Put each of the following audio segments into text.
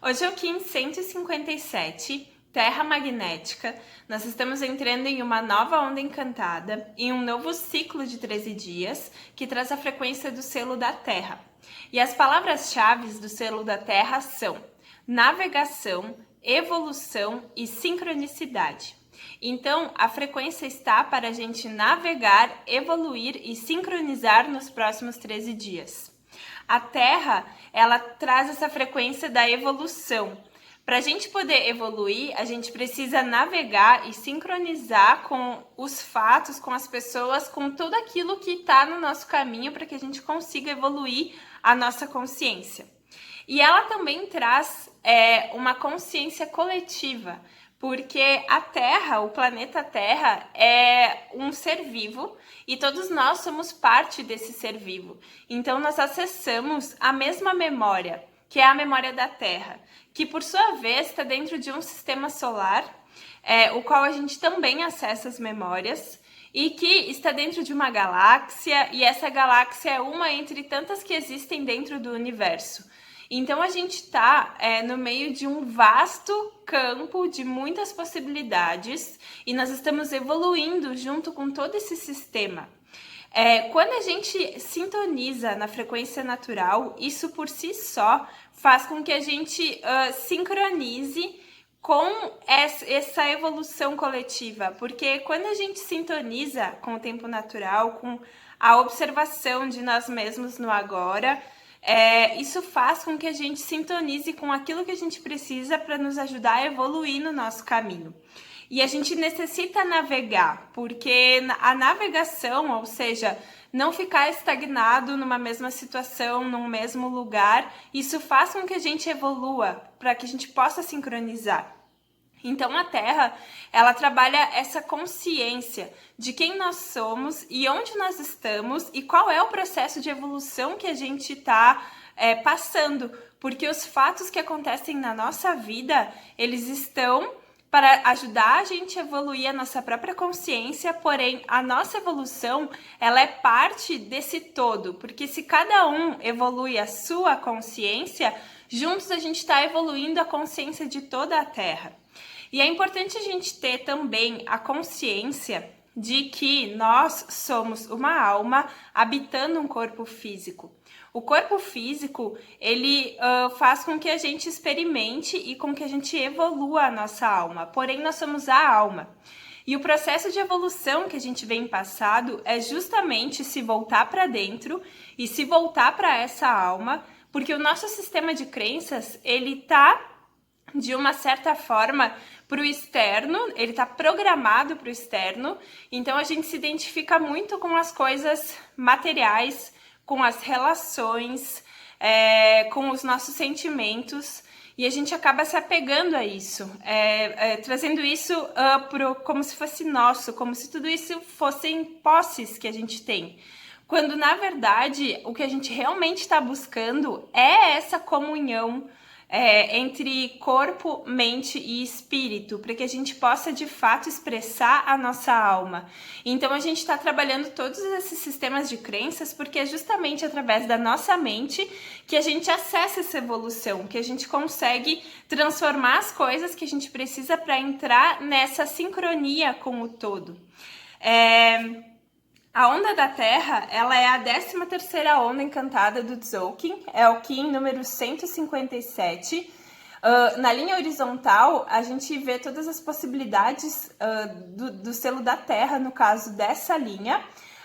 Hoje é o Kim 157, Terra Magnética. Nós estamos entrando em uma nova onda encantada, em um novo ciclo de 13 dias, que traz a frequência do selo da Terra. E as palavras-chave do selo da Terra são navegação, evolução e sincronicidade. Então, a frequência está para a gente navegar, evoluir e sincronizar nos próximos 13 dias. A Terra, ela traz essa frequência da evolução. Para a gente poder evoluir, a gente precisa navegar e sincronizar com os fatos, com as pessoas, com tudo aquilo que está no nosso caminho para que a gente consiga evoluir a nossa consciência. E ela também traz uma consciência coletiva, porque a Terra, o planeta Terra, é um ser vivo e todos nós somos parte desse ser vivo. Então, nós acessamos a mesma memória, que é a memória da Terra, que por sua vez está dentro de um sistema solar, o qual a gente também acessa as memórias, e que está dentro de uma galáxia, e essa galáxia é uma entre tantas que existem dentro do universo. Então, a gente está no meio de um vasto campo de muitas possibilidades e nós estamos evoluindo junto com todo esse sistema. Quando a gente sintoniza na frequência natural, isso por si só faz com que a gente sincronize com essa evolução coletiva, porque quando a gente sintoniza com o tempo natural, com a observação de nós mesmos no agora, isso faz com que a gente sintonize com aquilo que a gente precisa para nos ajudar a evoluir no nosso caminho. E a gente necessita navegar, porque a navegação, ou seja, não ficar estagnado numa mesma situação, num mesmo lugar, isso faz com que a gente evolua, para que a gente possa sincronizar. Então, a Terra, ela trabalha essa consciência de quem nós somos e onde nós estamos e qual é o processo de evolução que a gente está passando, porque os fatos que acontecem na nossa vida, eles estão para ajudar a gente a evoluir a nossa própria consciência, porém, a nossa evolução, ela é parte desse todo, porque se cada um evolui a sua consciência, juntos a gente está evoluindo a consciência de toda a Terra. E é importante a gente ter também a consciência de que nós somos uma alma habitando um corpo físico. O corpo físico, ele faz com que a gente experimente e com que a gente evolua a nossa alma, porém nós somos a alma. E o processo de evolução que a gente vem passado é justamente se voltar para dentro e se voltar para essa alma, porque o nosso sistema de crenças, ele está de uma certa forma para o externo, ele está programado para o externo, então a gente se identifica muito com as coisas materiais, com as relações, com os nossos sentimentos, e a gente acaba se apegando a isso, trazendo isso como se fosse nosso, como se tudo isso fossem posses que a gente tem. Quando, na verdade, o que a gente realmente está buscando é essa comunhão entre corpo, mente e espírito, para que a gente possa de fato expressar a nossa alma. Então a gente está trabalhando todos esses sistemas de crenças porque é justamente através da nossa mente que a gente acessa essa evolução, que a gente consegue transformar as coisas que a gente precisa para entrar nessa sincronia com o todo. A onda da Terra, ela é a 13ª onda encantada do Tzolk'in, é o Kim número 157. Na linha horizontal, a gente vê todas as possibilidades do selo da Terra, no caso dessa linha,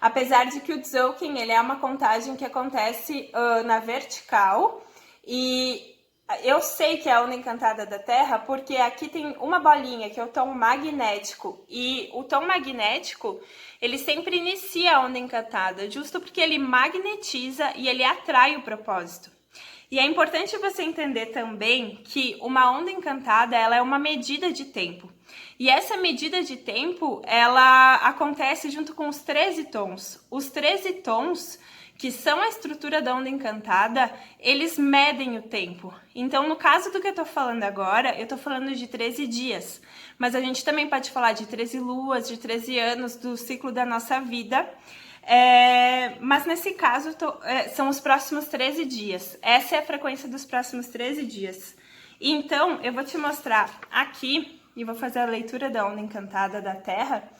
apesar de que o Tzolk'in, ele é uma contagem que acontece na vertical, e eu sei que é a onda encantada da Terra porque aqui tem uma bolinha que é o tom magnético, e o tom magnético, ele sempre inicia a onda encantada, justo porque ele magnetiza e ele atrai o propósito. E é importante você entender também que uma onda encantada, ela é uma medida de tempo. E essa medida de tempo, ela acontece junto com os 13 tons. Os 13 tons, que são a estrutura da onda encantada, eles medem o tempo. Então, no caso do que eu tô falando agora, eu tô falando de 13 dias. Mas a gente também pode falar de 13 luas, de 13 anos do ciclo da nossa vida. Mas nesse caso, são os próximos 13 dias. Essa é a frequência dos próximos 13 dias. Então, eu vou te mostrar aqui, e vou fazer a leitura da onda encantada da Terra.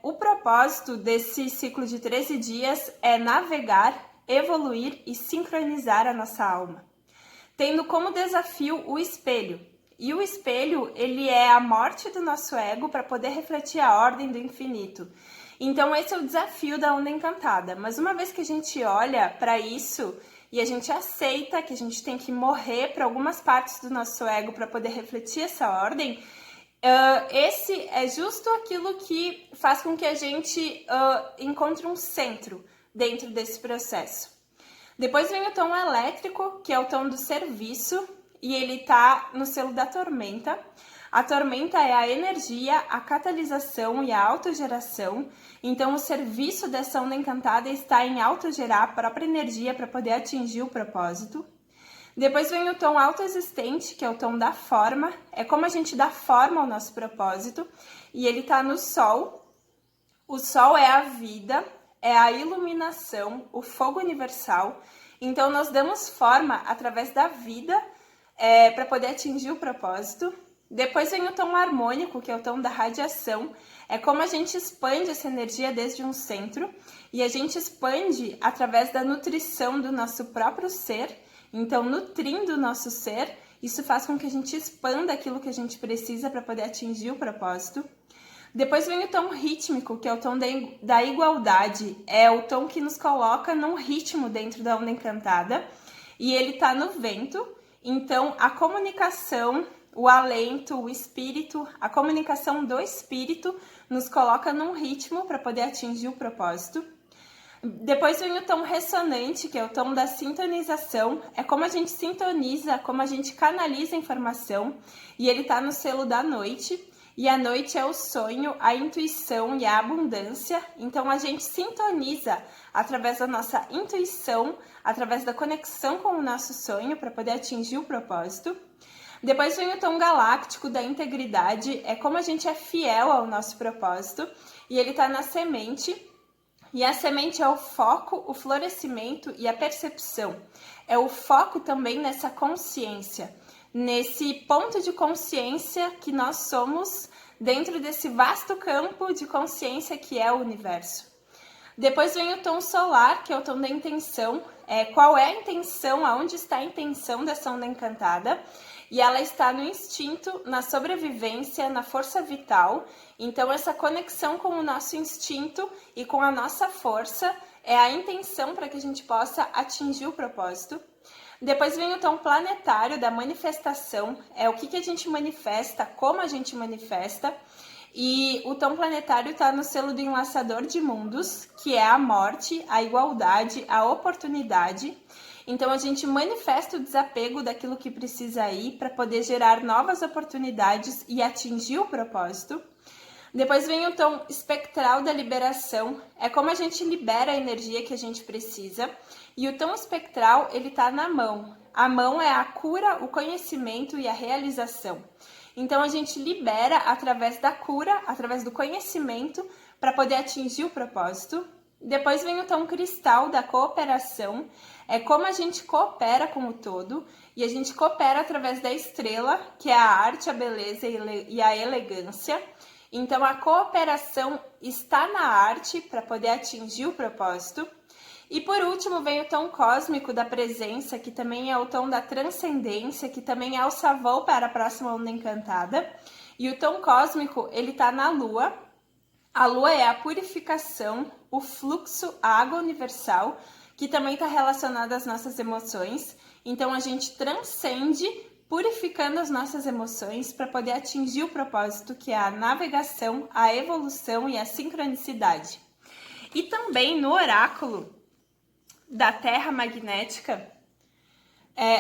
O propósito desse ciclo de 13 dias é navegar, evoluir e sincronizar a nossa alma, tendo como desafio o espelho. E o espelho, ele é a morte do nosso ego para poder refletir a ordem do infinito. Então esse é o desafio da onda encantada. Mas uma vez que a gente olha para isso e a gente aceita que a gente tem que morrer para algumas partes do nosso ego para poder refletir essa ordem, esse é justo aquilo que faz com que a gente encontre um centro dentro desse processo. Depois vem o tom elétrico, que é o tom do serviço, e ele tá no selo da tormenta. A tormenta é a energia, a catalisação e a autogeração. Então, o serviço dessa onda encantada está em autogerar a própria energia para poder atingir o propósito. Depois vem o tom autoexistente, que é o tom da forma. É como a gente dá forma ao nosso propósito. E ele tá no sol. O sol é a vida, é a iluminação, o fogo universal. Então, nós damos forma através da vida para poder atingir o propósito. Depois vem o tom harmônico, que é o tom da radiação. É como a gente expande essa energia desde um centro. E a gente expande através da nutrição do nosso próprio ser. Então, nutrindo o nosso ser, isso faz com que a gente expanda aquilo que a gente precisa para poder atingir o propósito. Depois vem o tom rítmico, que é o tom da igualdade. É o tom que nos coloca num ritmo dentro da onda encantada. E ele tá no vento. Então, a comunicação, o alento, o espírito, a comunicação do espírito nos coloca num ritmo para poder atingir o propósito. Depois vem o tom ressonante, que é o tom da sintonização. É como a gente sintoniza, como a gente canaliza a informação. E ele tá no selo da noite. E a noite é o sonho, a intuição e a abundância. Então, a gente sintoniza através da nossa intuição, através da conexão com o nosso sonho para poder atingir o propósito. Depois vem o tom galáctico da integridade. É como a gente é fiel ao nosso propósito. E ele está na semente. E a semente é o foco, o florescimento e a percepção. É o foco também nessa consciência, nesse ponto de consciência que nós somos dentro desse vasto campo de consciência que é o universo. Depois vem o tom solar, que é o tom da intenção. Qual é a intenção, aonde está a intenção dessa onda encantada? E ela está no instinto, na sobrevivência, na força vital. Então, essa conexão com o nosso instinto e com a nossa força é a intenção para que a gente possa atingir o propósito. Depois vem o tom planetário da manifestação, é o que a gente manifesta, como a gente manifesta. E o tom planetário está no selo do enlaçador de mundos, que é a morte, a igualdade, a oportunidade. Então, a gente manifesta o desapego daquilo que precisa ir para poder gerar novas oportunidades e atingir o propósito. Depois vem o tom espectral da liberação, é como a gente libera a energia que a gente precisa. E o tom espectral, ele tá na mão. A mão é a cura, o conhecimento e a realização. Então, a gente libera através da cura, através do conhecimento, para poder atingir o propósito. Depois vem o tom cristal da cooperação, é como a gente coopera com o todo, e a gente coopera através da estrela, que é a arte, a beleza e a elegância. Então, a cooperação está na arte para poder atingir o propósito. E por último, vem o tom cósmico da presença, que também é o tom da transcendência, que também é o savão para a próxima onda encantada. E o tom cósmico, ele está na lua. A lua é a purificação, o fluxo, a água universal, que também está relacionada às nossas emoções. Então, a gente transcende purificando as nossas emoções para poder atingir o propósito, que é a navegação, a evolução e a sincronicidade. E também no oráculo da Terra magnética,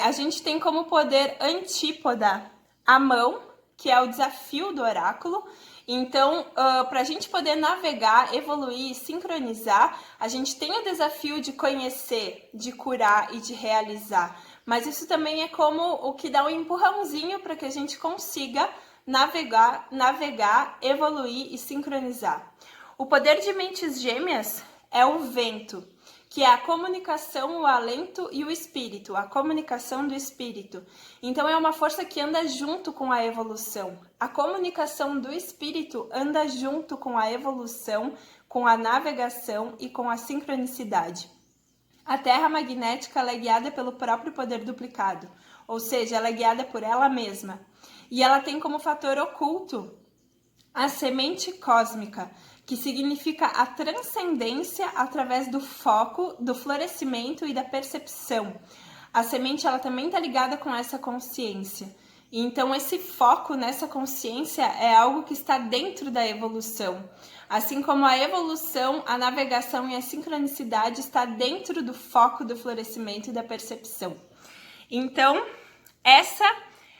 a gente tem como poder antípoda a mão, que é o desafio do oráculo. Então, para a gente poder navegar, evoluir e sincronizar, a gente tem o desafio de conhecer, de curar e de realizar. Mas isso também é como o que dá um empurrãozinho para que a gente consiga navegar, evoluir e sincronizar. O poder de mentes gêmeas é o vento, que é a comunicação, o alento e o espírito, a comunicação do espírito. Então é uma força que anda junto com a evolução. A comunicação do espírito anda junto com a evolução, com a navegação e com a sincronicidade. A Terra magnética ela é guiada pelo próprio poder duplicado, ou seja, ela é guiada por ela mesma. E ela tem como fator oculto a semente cósmica, que significa a transcendência através do foco, do florescimento e da percepção. A semente ela também está ligada com essa consciência. Então, esse foco nessa consciência é algo que está dentro da evolução. Assim como a evolução, a navegação e a sincronicidade está dentro do foco do florescimento e da percepção. Então, essa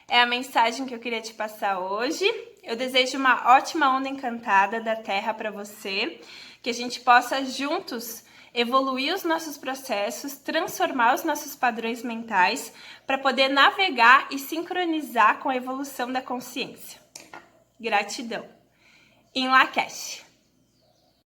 é a mensagem que eu queria te passar hoje. Eu desejo uma ótima onda encantada da Terra para você, que a gente possa juntos evoluir os nossos processos, transformar os nossos padrões mentais para poder navegar e sincronizar com a evolução da consciência. Gratidão. Em Lakesh.